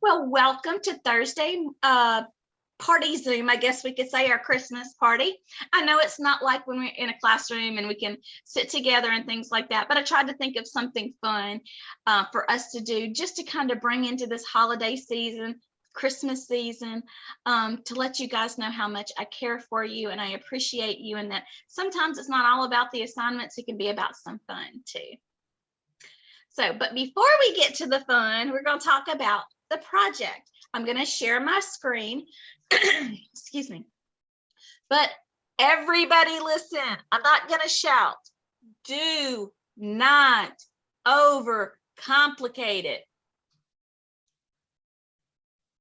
Well, welcome to Thursday party Zoom, I guess we could say, our Christmas party. I know it's not like when we're in a classroom and we can sit together and things like that, but I tried to think of something fun for us to do just to kind of bring into this holiday season, Christmas season, to let you guys know how much I care for you and I appreciate you, and that sometimes it's not all about the assignments, it can be about some fun too. So, but before we get to the fun, we're going to talk about the project. I'm going to share my screen. Excuse me. But everybody listen, I'm not going to shout. Do not overcomplicate it.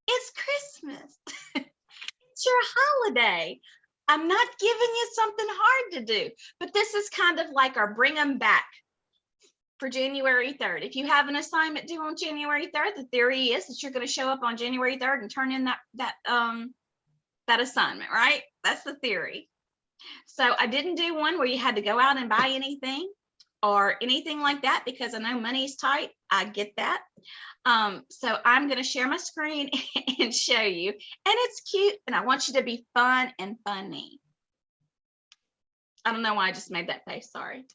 It's Christmas. It's your holiday. I'm not giving you something hard to do, but this is kind of like our bring them back for January 3rd. If you have an assignment due on January 3rd, the theory is that you're going to show up on January 3rd and turn in that assignment, right? That's the theory. So I didn't do one where you had to go out and buy anything or anything like that because I know money's tight. I get that. So I'm going to share my screen and show you. And it's cute, and I want you to be fun and funny. I don't know why I just made that face, sorry.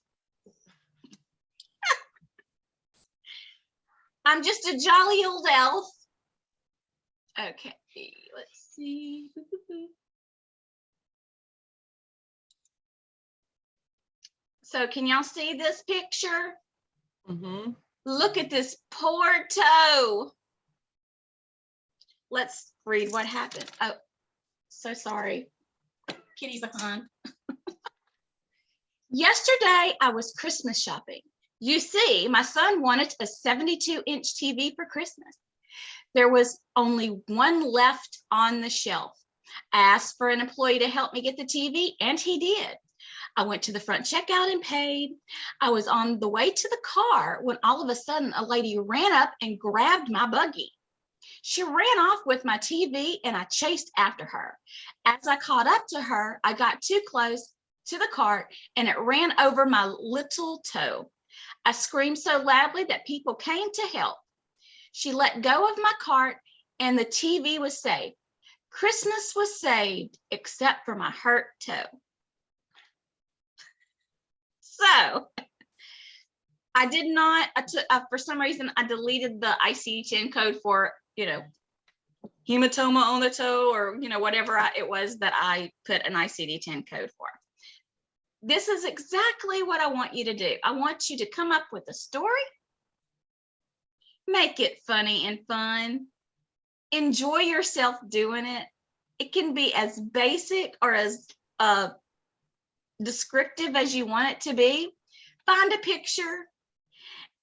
I'm just a jolly old elf. Okay, let's see. So can y'all see this picture? Mm-hmm. Look at this poor toe. Let's read what happened. Oh, so sorry. Kitty behind. Yesterday, I was Christmas shopping. You see, my son wanted a 72-inch TV for Christmas. There was only one left on the shelf. I asked for an employee to help me get the TV, and he did. I went to the front checkout and paid. I was on the way to the car when all of a sudden a lady ran up and grabbed my buggy. She ran off with my TV, and I chased after her. As I caught up to her, I got too close to the cart, and it ran over my little toe. I screamed so loudly that people came to help. She let go of my cart, and the TV was saved. Christmas was saved, except for my hurt toe. So I did not, for some reason, I deleted the ICD-10 code for, hematoma on the toe, or, whatever it was that I put an ICD-10 code for. This is exactly what I want you to do. I want you to come up with a story, make it funny and fun, enjoy yourself doing it. It can be as basic or as descriptive as you want it to be. Find a picture,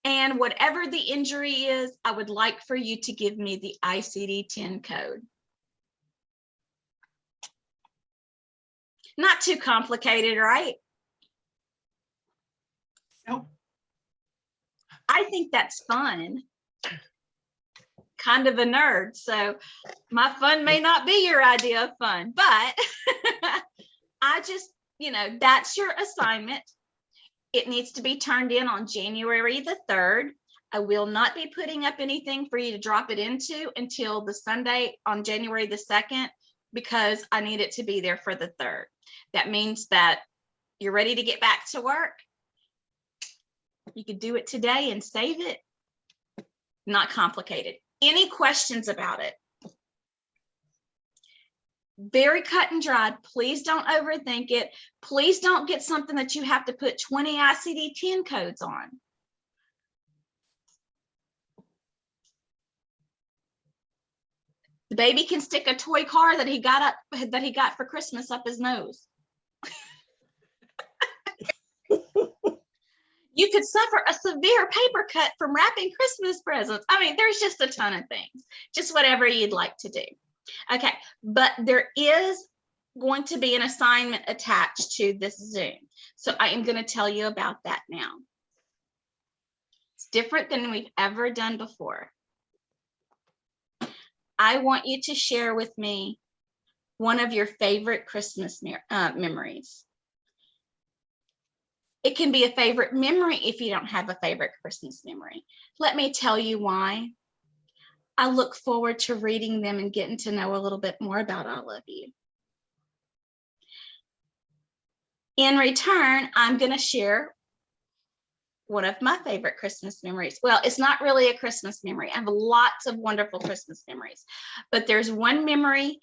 and whatever the injury is, I would like for you to give me the ICD-10 code. Not too complicated, right? Nope. I think that's fun. Kind of a nerd, so my fun may not be your idea of fun, but I just, that's your assignment. It needs to be turned in on January the 3rd. I will not be putting up anything for you to drop it into until the Sunday on January the 2nd, because I need it to be there for the 3rd. That means that you're ready to get back to work. You could do it today and save it. Not complicated. Any questions about it? Very cut and dried. Please don't overthink it. Please don't get something that you have to put 20 ICD-10 codes on. The baby can stick a toy car that he got for Christmas up his nose. You could suffer a severe paper cut from wrapping Christmas presents. I mean, there's just a ton of things. Just whatever you'd like to do. Okay, but there is going to be an assignment attached to this Zoom. So I am going to tell you about that now. It's different than we've ever done before. I want you to share with me one of your favorite Christmas memories. It can be a favorite memory if you don't have a favorite Christmas memory. Let me tell you why. I look forward to reading them and getting to know a little bit more about all of you. In return, I'm going to share one of my favorite Christmas memories. Well, it's not really a Christmas memory. I have lots of wonderful Christmas memories, but there's one memory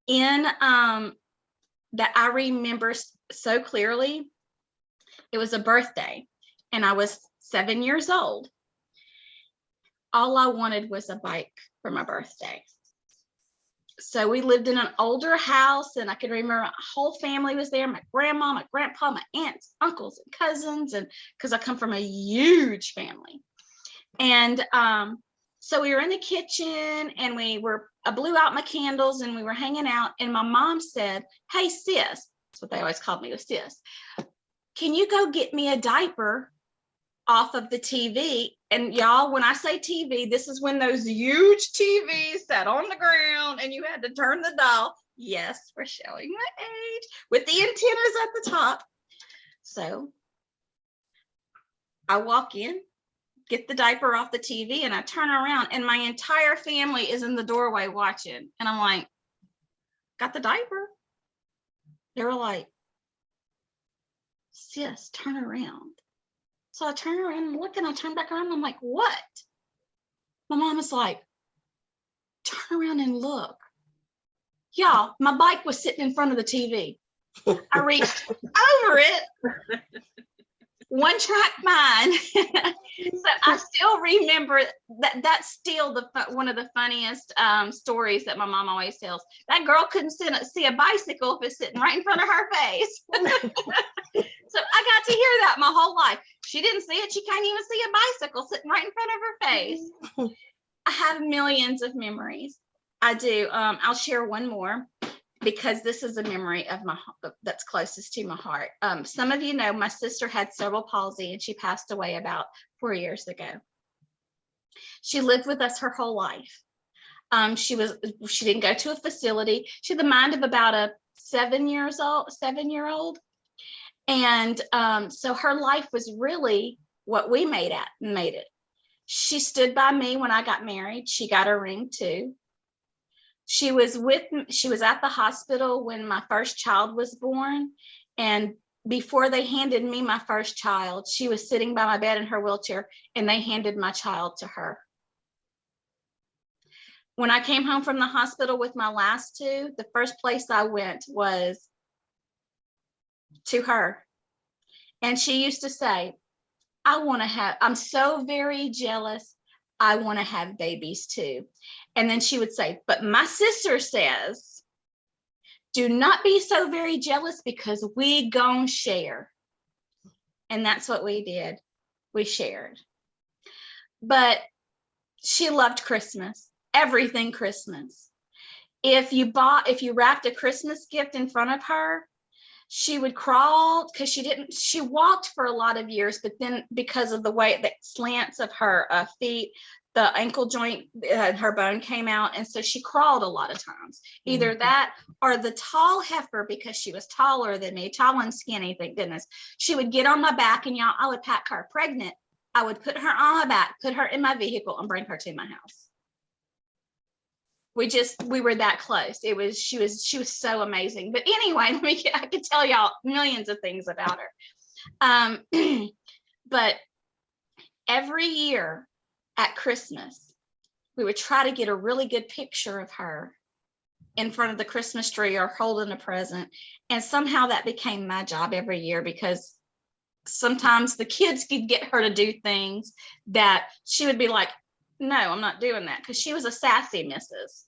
in that I remember so clearly. It was a birthday, and I was 7 years old. All I wanted was a bike for my birthday. So we lived in an older house, and I can remember my whole family was there, my grandma, my grandpa, my aunts, uncles, and cousins, and because I come from a huge family. And so we were in the kitchen, and I blew out my candles, and we were hanging out, and my mom said, "Hey, sis," that's what they always called me, was sis, "can you go get me a diaper off of the TV?" And y'all, when I say TV, this is when those huge TVs sat on the ground and you had to turn the dial. Yes, we're showing my age, with the antennas at the top. So I walk in, get the diaper off the TV, and I turn around, and my entire family is in the doorway watching. And I'm like, "Got the diaper?" They were like, "Sis, turn around." So I turn around and look, and I turn back around, and I'm like, "What?" My mom is like, "Turn around and look." Y'all, my bike was sitting in front of the TV. I reached over it, one track mind. So I still remember that. That's still one of the funniest stories that my mom always tells. That girl couldn't see a bicycle if it's sitting right in front of her face. So I got to hear that my whole life. She didn't see it. She can't even see a bicycle sitting right in front of her face. I have millions of memories. I do. I'll share one more, because this is a memory of that's closest to my heart. Some of you know my sister had cerebral palsy, and she passed away about 4 years ago. She lived with us her whole life. She didn't go to a facility. She had the mind of about a 7-year-old. And so her life was really what we made it. She stood by me when I got married. She got a ring too. She was at the hospital when my first child was born. And before they handed me my first child, she was sitting by my bed in her wheelchair, and they handed my child to her. When I came home from the hospital with my last two, the first place I went was to her. And she used to say, "I'm so very jealous. I want to have babies too." And then she would say, "But my sister says, do not be so very jealous, because we gon' share." And that's what we did. We shared. But she loved Christmas, everything Christmas. If you wrapped a Christmas gift in front of her, she would crawl, because she walked for a lot of years, but then because of the way that slants of her feet, the ankle joint, her bone came out. And so she crawled a lot of times, either that or the tall heifer, because she was taller than me, tall and skinny, thank goodness. She would get on my back, and y'all, I would pack her pregnant. I would put her on my back, put her in my vehicle, and bring her to my house. We were that close. She was so amazing. But anyway, I could tell y'all millions of things about her. But every year at Christmas, we would try to get a really good picture of her in front of the Christmas tree or holding a present. And somehow that became my job every year, because sometimes the kids could get her to do things that she would be like, "No, I'm not doing that," because she was a sassy missus.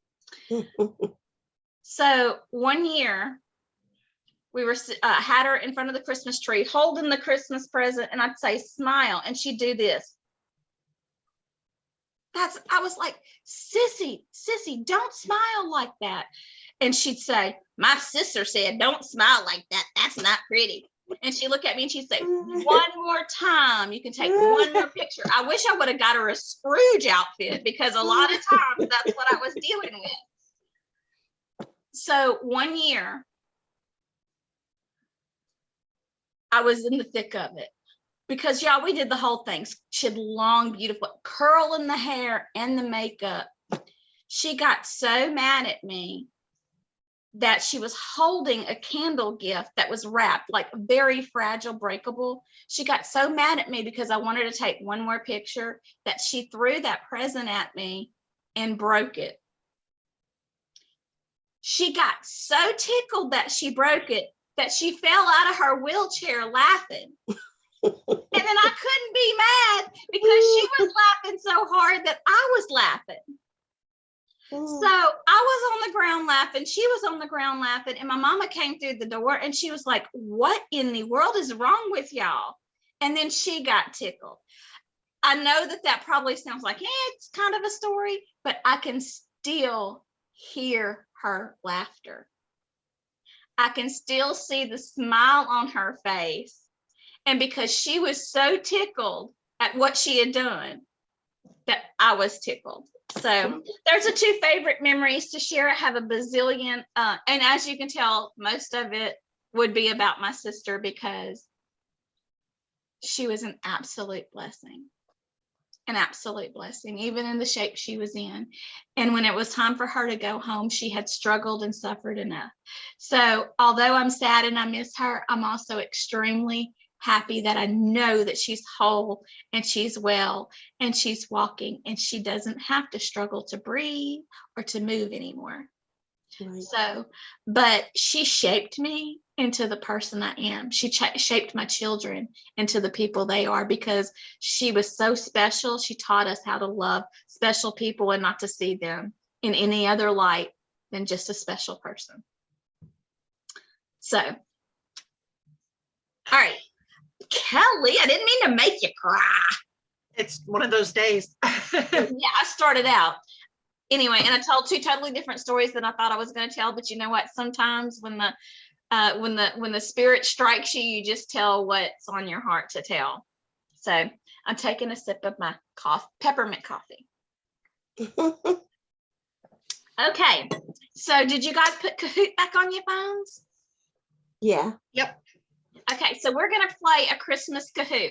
So one year we had her in front of the Christmas tree holding the Christmas present, and I'd say, "Smile," and she'd do this. I was like, Sissy, don't smile like that. And she'd say, "My sister said don't smile like that. That's not pretty." And she'd look at me and she'd say, "One more time. You can take one more picture." I wish I would have got her a Scrooge outfit, because a lot of times that's what I was dealing with. So one year, I was in the thick of it, because y'all, we did the whole thing. She had long, beautiful curl in the hair and the makeup. She got so mad at me that she was holding a candle gift that was wrapped, like very fragile, breakable. She got so mad at me because I wanted to take one more picture that she threw that present at me and broke it. She got so tickled that she broke it that she fell out of her wheelchair laughing. And then I couldn't be mad because she was laughing so hard that I was laughing. So I was on the ground laughing. She was on the ground laughing. And my mama came through the door and she was like, what in the world is wrong with y'all? And then she got tickled. I know that probably sounds like, it's kind of a story, but I can still hear her laughter. I can still see the smile on her face. And because she was so tickled at what she had done, that I was tickled. So there's the two favorite memories to share. I have a bazillion. And as you can tell, most of it would be about my sister because she was an absolute blessing. An absolute blessing, even in the shape she was in. And when it was time for her to go home, she had struggled and suffered enough. So although I'm sad and I miss her, I'm also extremely happy that I know that she's whole and she's well and she's walking and she doesn't have to struggle to breathe or to move anymore. Right. So, but she shaped me into the person I am. She shaped my children into the people they are because she was so special. She taught us how to love special people and not to see them in any other light than just a special person. So, all right. Kelly, I didn't mean to make you cry. It's one of those days. Yeah, I started out. Anyway, and I told two totally different stories than I thought I was going to tell. But you know what? Sometimes when the spirit strikes you, you just tell what's on your heart to tell. So I'm taking a sip of my peppermint coffee. Okay. So did you guys put Kahoot back on your phones? Yeah. Yep. Okay, so we're going to play a Christmas Kahoot.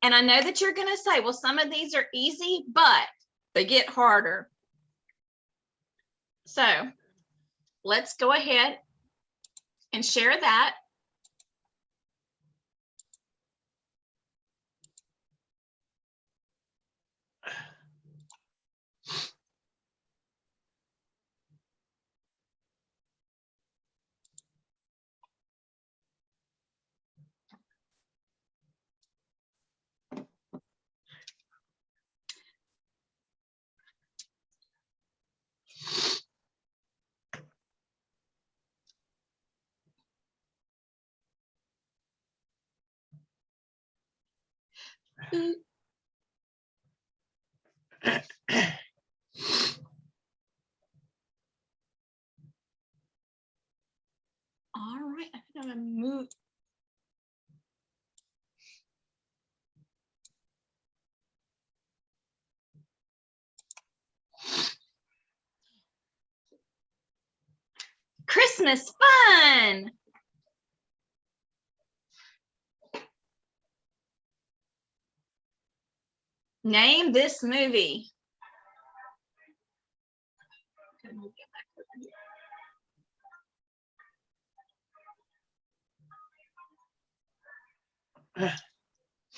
And I know that you're going to say, well, some of these are easy, but they get harder. So let's go ahead and share that. All right, I think I'm gonna move. Christmas fun. Name this movie.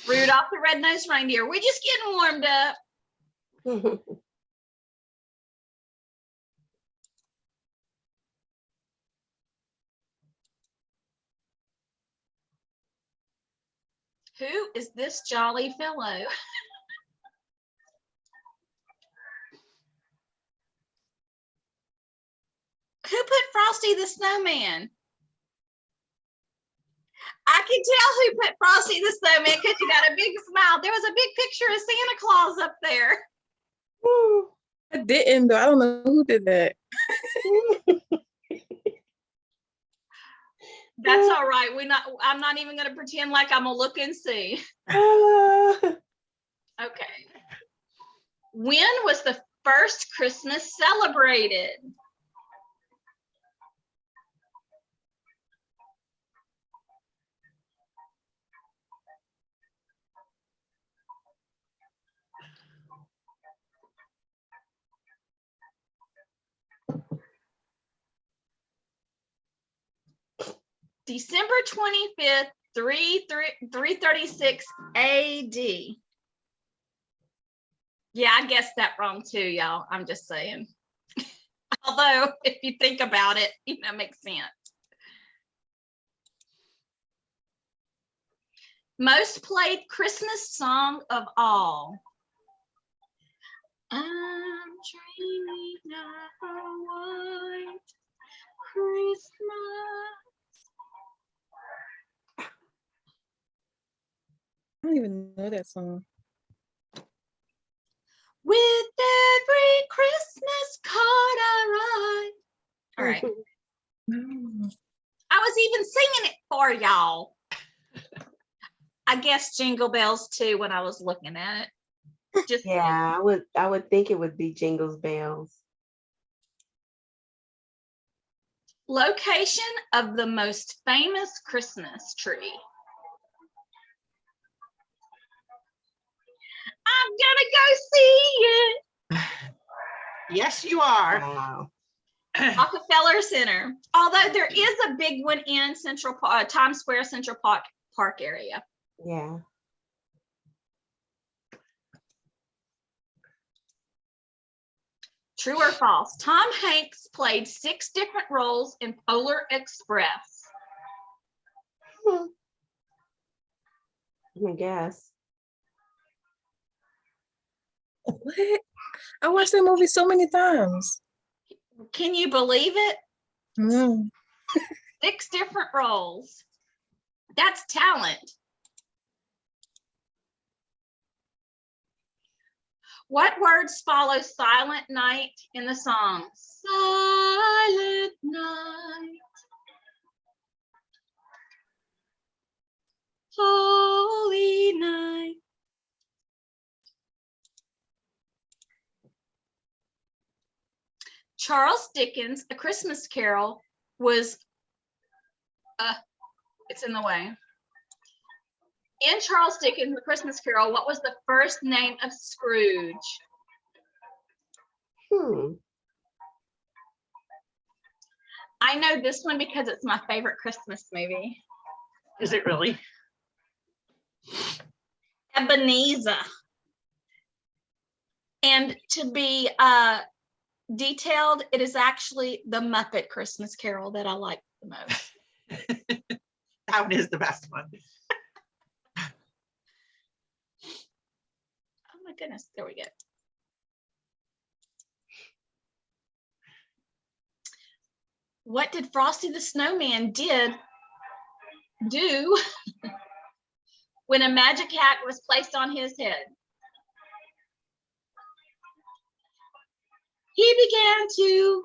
Rudolph the Red-Nosed Reindeer. We're just getting warmed up. Who is this jolly fellow? Who put Frosty the Snowman? I can tell who put Frosty the Snowman because you got a big smile. There was a big picture of Santa Claus up there. I didn't, though. I don't know who did that. That's all right. I'm not even going to pretend like I'm gonna look and see. Okay. When was the first Christmas celebrated? December 25th, 336 AD. Yeah, I guessed that wrong too, y'all. I'm just saying. Although, if you think about it, it makes sense. Most played Christmas song of all. I'm dreaming of a white Christmas. I don't even know that song. With every Christmas card I write. All right. No. I was even singing it for y'all. I guess Jingle Bells too when I was looking at it. Just Yeah, I would think it would be Jingles Bells. location of the most famous Christmas tree. I'm gonna go see it. Yes, you are. Wow. Rockefeller Center. Although there is a big one in Central Times Square, Central Park area. Yeah. True or false? Tom Hanks played 6 different roles in Polar Express. Let me guess. What? I watched that movie so many times. Can you believe it? No. 6 different roles. That's talent. What words follow Silent Night in the song? Silent Night. Holy Night. Charles Dickens' A Christmas Carol was, it's in the way. In Charles Dickens' A Christmas Carol, what was the first name of Scrooge? I know this one because it's my favorite Christmas movie. Is it really? Ebenezer. And to be detailed, it is actually the Muppet Christmas Carol that I like the most. That one is the best one. Oh my goodness, there we go. What did Frosty the Snowman do when a magic hat was placed on his head? He began to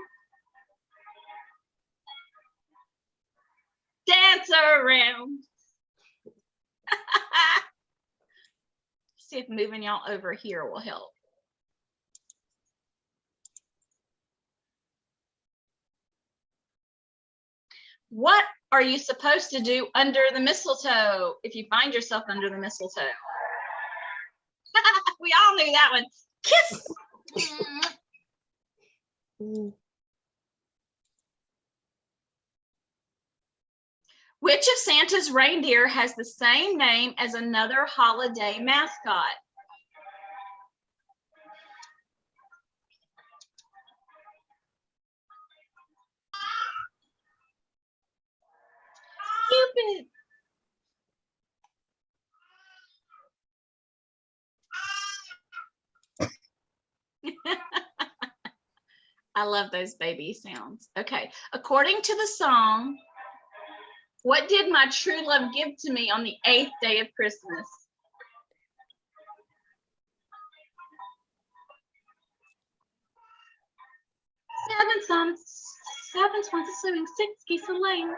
dance around. See if moving y'all over here will help. What are you supposed to do under the mistletoe if you find yourself under the mistletoe? We all knew that one. Kiss. Which of Santa's reindeer has the same name as another holiday mascot? Cupid. I love those baby sounds. Okay, according to the song, what did my true love give to me on the 8th day of Christmas? Seven swans a swimming, 6 geese a laying.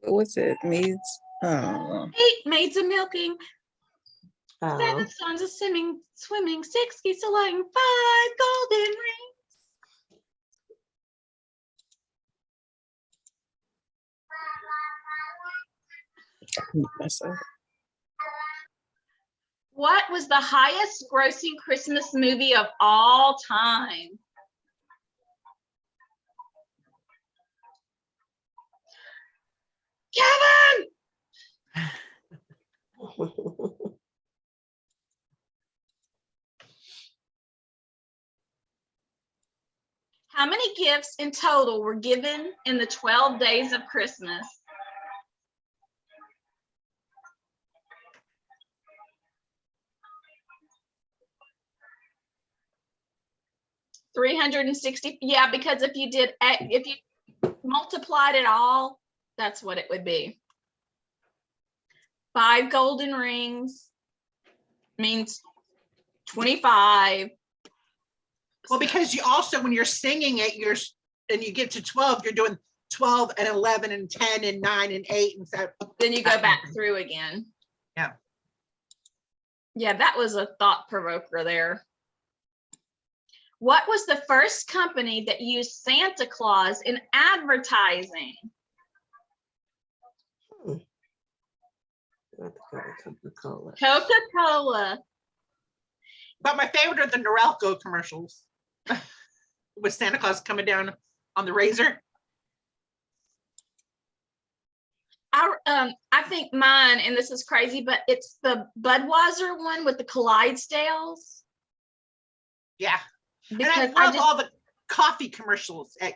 What's it? Maids? 8 maids a milking. 7 swans a swimming, 6 geese a laying, 5 golden rings. Myself. What was the highest grossing Christmas movie of all time? Kevin! How many gifts in total were given in the 12 days of Christmas? 360. Yeah, because if you multiplied it all, that's what it would be. 5 golden rings means 25. Well, because you also, when you're singing it, and you get to 12, you're doing 12 and 11 and 10 and 9 and 8. And so Then you go back through again. Yeah. Yeah, that was a thought provoker there. What was the first company that used Santa Claus in advertising? Coca-Cola. Coca-Cola. But my favorite are the Norelco commercials with Santa Claus coming down on the razor. I think mine, and this is crazy, but it's the Budweiser one with the Clydesdales. Yeah. Because and I love all the coffee commercials, at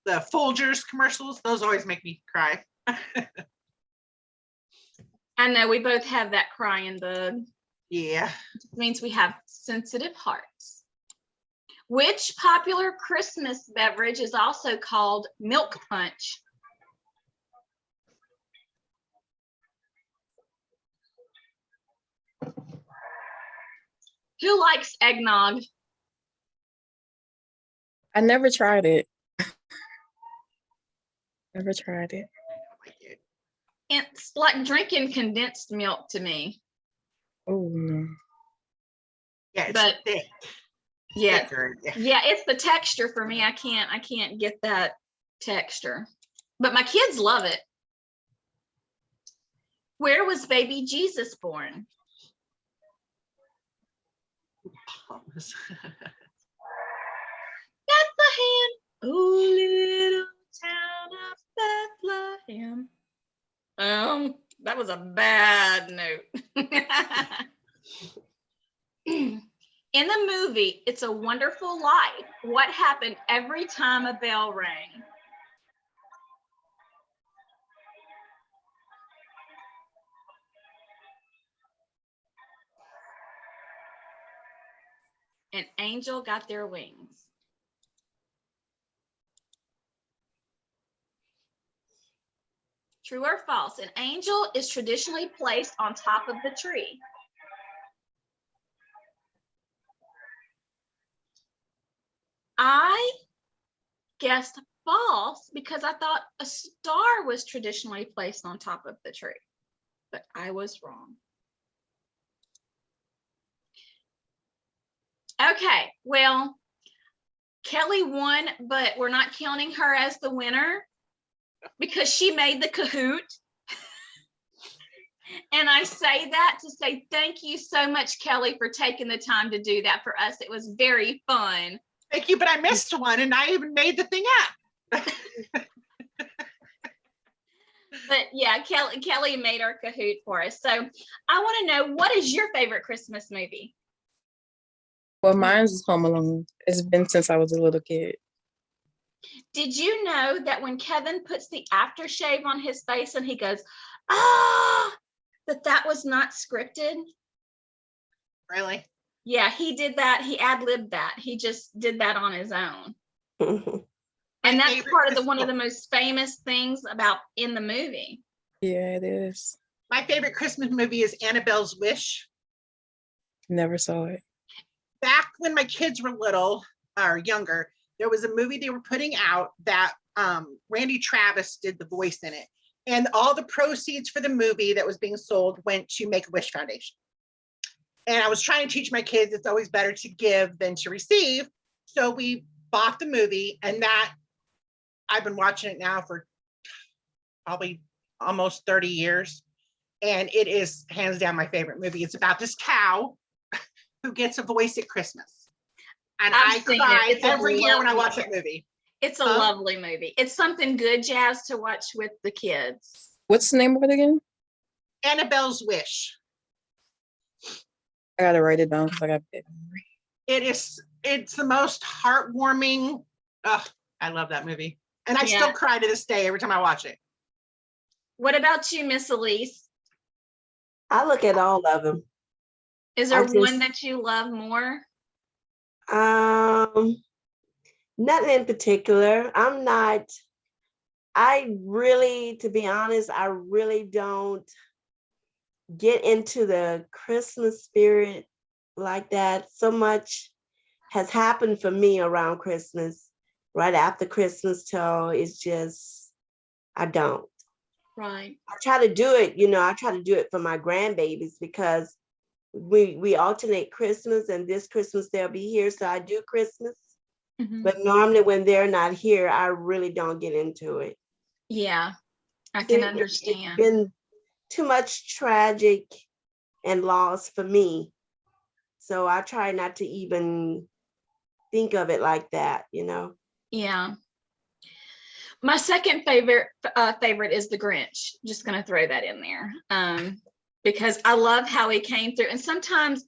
the Folgers commercials. Those always make me cry. I know we both have that crying bug. Yeah. It means we have sensitive hearts. Which popular Christmas beverage is also called milk punch? Who likes eggnog? I never tried it. Never tried it. It's like drinking condensed milk to me. Oh no. Yeah, it's But thick. yeah, Thicker. yeah, it's the texture for me. I can't get that texture. But my kids love it. Where was baby Jesus born? Bethlehem, oh little town of Bethlehem. That was a bad note. In the movie, It's a Wonderful Life, what happened every time a bell rang? An angel got their wings. True or false? An angel is traditionally placed on top of the tree. I guessed false because I thought a star was traditionally placed on top of the tree, but I was wrong. Okay, well, Kelly won, but we're not counting her as the winner because she made the Kahoot. And I say that to say thank you so much, Kelly, for taking the time to do that for us. It was very fun. Thank you, but I missed one and I even made the thing up. But yeah, Kelly made our Kahoot for us. So I want to know, what is your favorite Christmas movie? Well, mine's is Home Alone. It's been since I was a little kid. Did you know that when Kevin puts the aftershave on his face and he goes, ah, that was not scripted? Really? Yeah, he did that. He ad-libbed that. He just did that on his own. And that's part of one of the most famous things about in the movie. Yeah, it is. My favorite Christmas movie is Annabelle's Wish. Never saw it. Back when my kids were little or younger, there was a movie they were putting out that Randy Travis did the voice in it. And all the proceeds for the movie that was being sold went to Make-A-Wish Foundation. And I was trying to teach my kids it's always better to give than to receive. So we bought the movie, and that I've been watching it now for probably almost 30 years. And it is hands down my favorite movie. It's about this cow who gets a voice at Christmas. And I cry every year when I watch that movie. It's a lovely movie. It's something good, Jazz, to watch with the kids. What's the name of it again? Annabelle's Wish. I gotta write it down because I got big memory. It's the most heartwarming. Oh, I love that movie. And I Yeah. still cry to this day every time I watch it. What about you, Miss Elise? I look at all of them. Is there I one just- that you love more? Nothing in particular. I really, to be honest, I really don't get into the Christmas spirit like that. So much has happened for me around Christmas, right after Christmas till it's just, I don't. Right. I try to do it, I try to do it for my grandbabies because we alternate Christmas, and this Christmas they'll be here. So I do Christmas. Mhm. But normally when they're not here, I really don't get into it. Yeah, I can It's understand. been too much tragic and loss for me. So I try not to even think of it like that. Yeah. My second favorite is the Grinch. Just gonna throw that in there. Because I love how he came through. And sometimes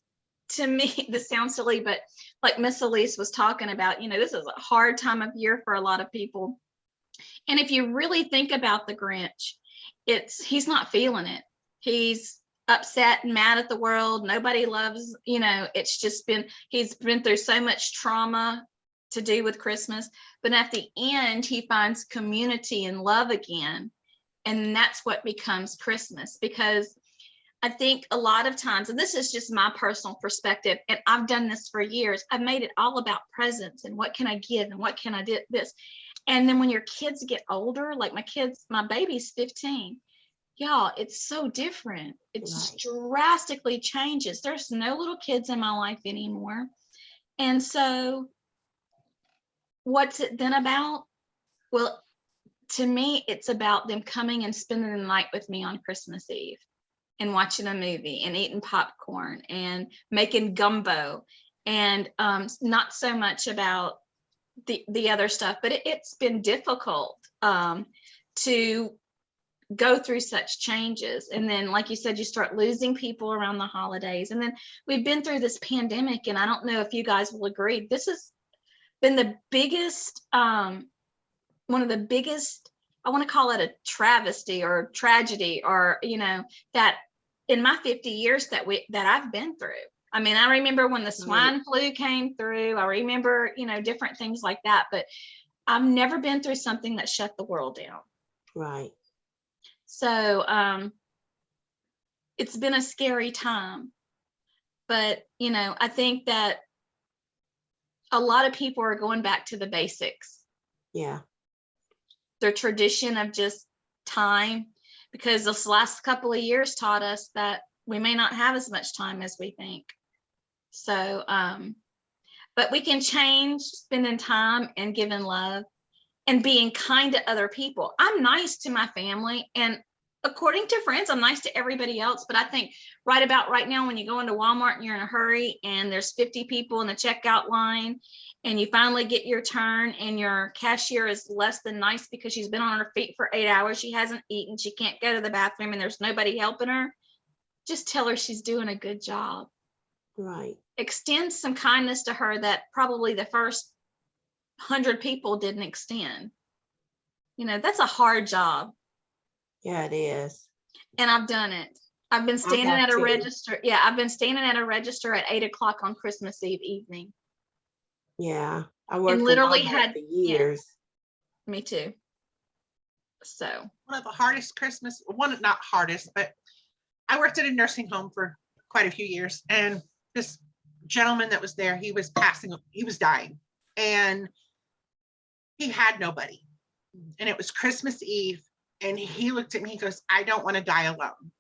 to me, this sounds silly, but like Miss Elise was talking about, this is a hard time of year for a lot of people. And if you really think about the Grinch, he's not feeling it. He's upset and mad at the world. Nobody loves, it's just he's been through so much trauma to do with Christmas. But at the end, he finds community and love again. And that's what becomes Christmas. Because I think a lot of times, and this is just my personal perspective, and I've done this for years, I've made it all about presents and what can I give and what can I do this. And then when your kids get older, like my baby's 15, y'all, it's so different. It just drastically changes. There's no little kids in my life anymore. And so what's it then about? Well, to me, it's about them coming and spending the night with me on Christmas Eve and watching a movie and eating popcorn and making gumbo, and not so much about the other stuff. But it's been difficult to go through such changes. And then, like you said, you start losing people around the holidays. And then we've been through this pandemic, and I don't know if you guys will agree, this has been the biggest, one of the biggest, I want to call it a travesty or tragedy, or, that in my 50 years that I've been through. I mean, I remember when the swine flu came through, I remember, different things like that, but I've never been through something that shut the world down. Right. So it's been a scary time, but, I think that a lot of people are going back to the basics. Yeah. Their tradition of just time, because this last couple of years taught us that we may not have as much time as we think. So, but we can change spending time and giving love and being kind to other people. I'm nice to my family, and according to friends, I'm nice to everybody else. But I think right about right now, when you go into Walmart and you're in a hurry and there's 50 people in the checkout line, and you finally get your turn and your cashier is less than nice because she's been on her feet for 8 hours, she hasn't eaten, she can't go to the bathroom, and there's nobody helping her, just tell her she's doing a good job. Right. Extend some kindness to her that probably the first 100 people didn't extend. That's a hard job. Yeah, it is. And I've done it. I've been standing at a too. register. Yeah, I've been standing at a register at 8 o'clock on Christmas Eve evening. Yeah. I worked for literally Walmart had- for years. Me too. So One of the hardest Christmas, not hardest, but I worked at a nursing home for quite a few years, and this gentleman that was there, he was dying, and he had nobody. And it was Christmas Eve, and he looked at me, he goes, "I don't want to die alone."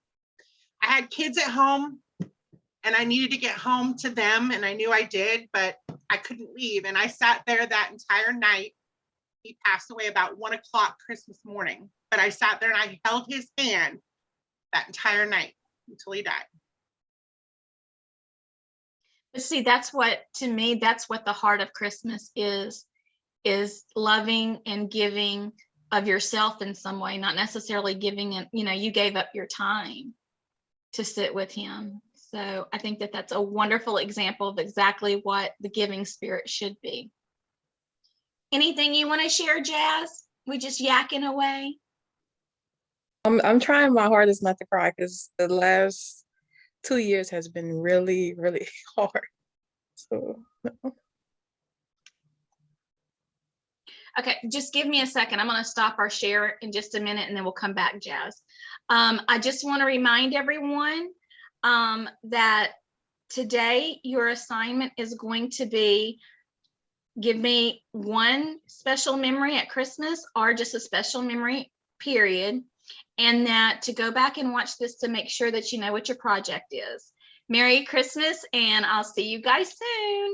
I had kids at home, and I needed to get home to them, and I knew I did, but I couldn't leave. And I sat there that entire night. He passed away about 1 o'clock Christmas morning, but I sat there and I held his hand that entire night until he died. but see, to me, that's what the heart of Christmas is loving and giving of yourself in some way, not necessarily giving it, you gave up your time to sit with him. So I think that that's a wonderful example of exactly what the giving spirit should be. Anything you want to share, Jazz? We just yakking away. I'm trying my hardest not to cry because the last 2 years has been really, really hard. So Okay, just give me a second. I'm going to stop our share in just a minute and then we'll come back, Jazz. I just want to remind everyone that today your assignment is going to be give me one special memory at Christmas or just a special memory, period. And that to go back and watch this to make sure that you know what your project is. Merry Christmas, and I'll see you guys soon.